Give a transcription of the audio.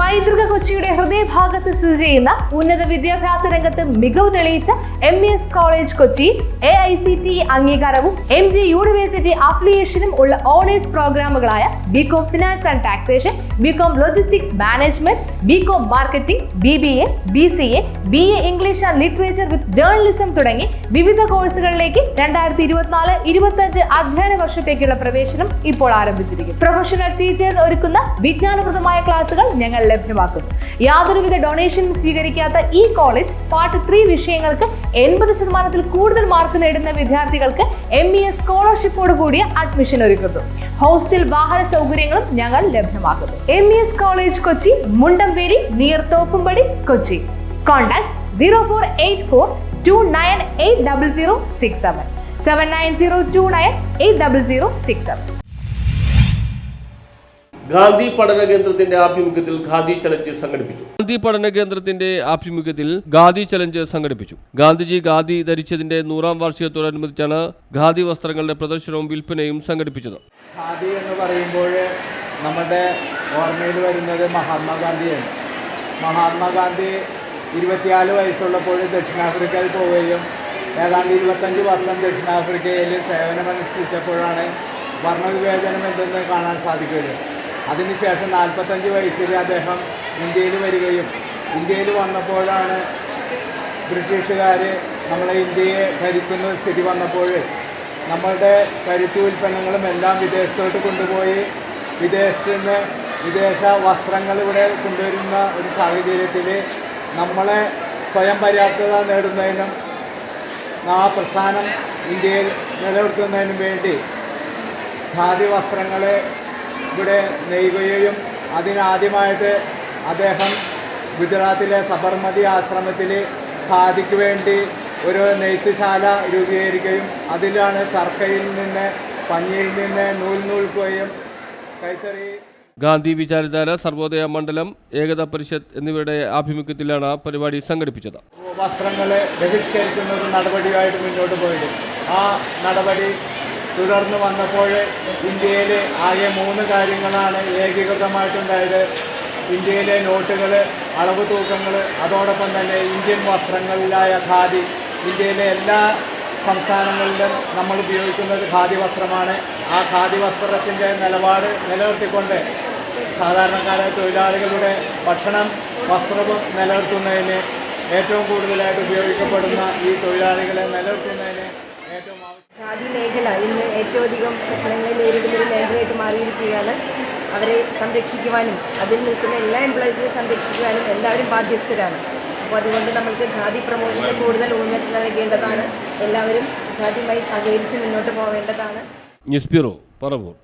പൈതൃക കൊച്ചിയുടെ ഹൃദയഭാഗത്ത് സ്ഥിതി ചെയ്യുന്ന ഉന്നത വിദ്യാഭ്യാസ രംഗത്ത് മികവ് തെളിയിച്ച MES കോളേജ് കൊച്ചി AICTE അംഗീകാരവും MG യൂണിവേഴ്സിറ്റി അഫിലിയേഷനും ഉള്ള ഓണേഴ്സ് പ്രോഗ്രാമുകളായ BCom finance and taxation, BCom logistics management, BCom marketing, BBA, BCA, BA English and literature with journalism തുടങ്ങി വിവിധ കോഴ്സുകളിലേക്ക് 2024-25 അധ്യയന വർഷത്തേക്കുള്ള പ്രവേശനം ഇപ്പോൾ ആരംഭിച്ചിരിക്കുന്നു. പ്രൊഫഷണൽ ടീച്ചേഴ്സ് ഒരുക്കുന്ന വിജ്ഞാനപ്രദമായ ക്ലാസുകൾ ഞങ്ങൾ ലഭ്യമാക്കുന്നു. യാതൊരുവിധ ഡൊണേഷനും സ്വീകരിക്കാത്ത ഈ കോളേജ് പാർട്ട് 3 വിഷയങ്ങൾക്ക് 80% കൂടുതൽ മാർക്ക് നേടുന്ന വിദ്യാർത്ഥികൾക്ക് MES സ്കോളർഷിപ്പോട് കൂടിയ അഡ്മിഷൻ ഒരുക്കുന്നു. ഹോസ്റ്റൽ വാഹന സൗകര്യങ്ങളും ഞങ്ങൾ ലഭ്യമാക്കുന്നു. MES college Kochi, Mundamveli, near Thoppumpady, Kochi. Contact 0484298067 7902980067. Gandhi പഠന കേന്ദ്രത്തിന്റെ ആഭിമുഖ്യത്തിൽ ഖാദി ചലഞ്ച് സംഘടിപ്പിച്ചു. ഗാന്ധിജി ഖാദി ധരിച്ചതിന്റെ 100ാം വാർഷികത്തോടനുബന്ധിച്ചാണ് ഖാദി വസ്ത്രങ്ങളുടെ പ്രദർശനവും വിൽപ്പനയും സംഘടിപ്പിച്ചത്. ഖാദി എന്ന് പറയുമ്പോൾ നമ്മുടെ ഓർമ്മയിൽ വരുന്നത് മഹാത്മാഗാന്ധിയാണ്. മഹാത്മാഗാന്ധി 24 വയസ്സുള്ളപ്പോൾ ദക്ഷിണാഫ്രിക്കയിൽ പോവുകയും ഏതാണ്ട് 25 വർഷം ദക്ഷിണാഫ്രിക്കയിൽ സേവനമനുഷ്ഠിച്ചപ്പോഴാണ് വർണ്ണവിവേചനം എന്തെന്ന് കാണാൻ സാധിക്കുകയുള്ളൂ. അതിനുശേഷം 45 വയസ്സിൽ അദ്ദേഹം ഇന്ത്യയിൽ വരികയും ഇന്ത്യയിൽ വന്നപ്പോഴാണ് ബ്രിട്ടീഷുകാർ നമ്മളെ ഇന്ത്യയെ ഭരിക്കുന്ന സ്ഥിതി വന്നപ്പോൾ നമ്മളുടെ പരുത്തി ഉൽപ്പന്നങ്ങളും എല്ലാം വിദേശത്തോട്ട് കൊണ്ടുപോയി വിദേശത്ത് നിന്ന് വിദേശ വസ്ത്രങ്ങൾ ഇവിടെ കൊണ്ടുവരുന്ന ഒരു സാഹചര്യത്തിൽ നമ്മളെ സ്വയം പര്യാപ്തത നേടുന്നതിനും ആ പ്രസ്ഥാനം ഇന്ത്യയിൽ നിലനിർത്തുന്നതിനും വേണ്ടി ഖാദി വസ്ത്രങ്ങൾ ഇവിടെ നെയ്യുകയും അതിനാദ്യമായിട്ട് അദ്ദേഹം ഗുജറാത്തിലെ സബർമതി ആശ്രമത്തിൽ ഖാദിക്ക് വേണ്ടി ഒരു നെയ്ത്തുശാല രൂപീകരിക്കുകയും അതിലാണ് ചർക്കയിൽ നിന്ന് പഞ്ഞിയിൽ നിന്ന് നൂൽ നൂൽക്കുകയും കൈത്തറി. ഗാന്ധി വിചാരധാര, സർവോദയ മണ്ഡലം, ഏകതാ പരിഷത്ത് എന്നിവയുടെ ആഭിമുഖ്യത്തിലാണ് പരിപാടി സംഘടിപ്പിച്ചത്. വസ്ത്രങ്ങൾ ബഹിഷ്കരിക്കുന്ന ഒരു നടപടിയായിട്ട് മുന്നോട്ട് പോയിട്ട് ആ നടപടി തുടർന്ന് വന്നപ്പോൾ ഇന്ത്യയിൽ ആകെ 3 കാര്യങ്ങളാണ് ഏകീകൃതമായിട്ടുണ്ടായത്. ഇന്ത്യയിലെ നോട്ടുകൾ, അളവ് തൂക്കങ്ങൾ, അതോടൊപ്പം തന്നെ ഇന്ത്യൻ വസ്ത്രങ്ങളിലായ ഖാദി. ഇന്ത്യയിലെ എല്ലാ സംസ്ഥാനങ്ങളിലും നമ്മൾ ഉപയോഗിക്കുന്നത് ഖാദി വസ്ത്രമാണ്. ആ ഖാദി വസ്ത്രത്തിൻ്റെ നിലപാട് നിലനിർത്തിക്കൊണ്ട് സാധാരണക്കാരായ തൊഴിലാളികളുടെ ഭക്ഷണം, വസ്ത്രവും നിലനിർത്തുന്നതിന് ഏറ്റവും കൂടുതലായിട്ട് ഉപയോഗിക്കപ്പെടുന്ന ഈ തൊഴിലാളികളെ നിലനിർത്തുന്നതിന് ഏറ്റവും ഖാദി മേഖല ഇന്ന് ഏറ്റവും അധികം പ്രശ്നങ്ങൾ നേരിടുന്ന ഒരു മേഖലയായിട്ട് മാറിയിരിക്കുകയാണ്. അവരെ സംരക്ഷിക്കുവാനും അതിൽ നിൽക്കുന്ന എല്ലാ എംപ്ലോയീസിനെ സംരക്ഷിക്കുവാനും എല്ലാവരും ബാധ്യസ്ഥരാണ്. അപ്പോൾ അതുകൊണ്ട് നമുക്ക് ഖാദി പ്രൊമോഷന് കൂടുതൽ ഊന്നൽ നൽകേണ്ടതാണ്. എല്ലാവരും ഖാദിയുമായി സഹകരിച്ച് മുന്നോട്ട് പോവേണ്ടതാണ്. News bureau, Paravur.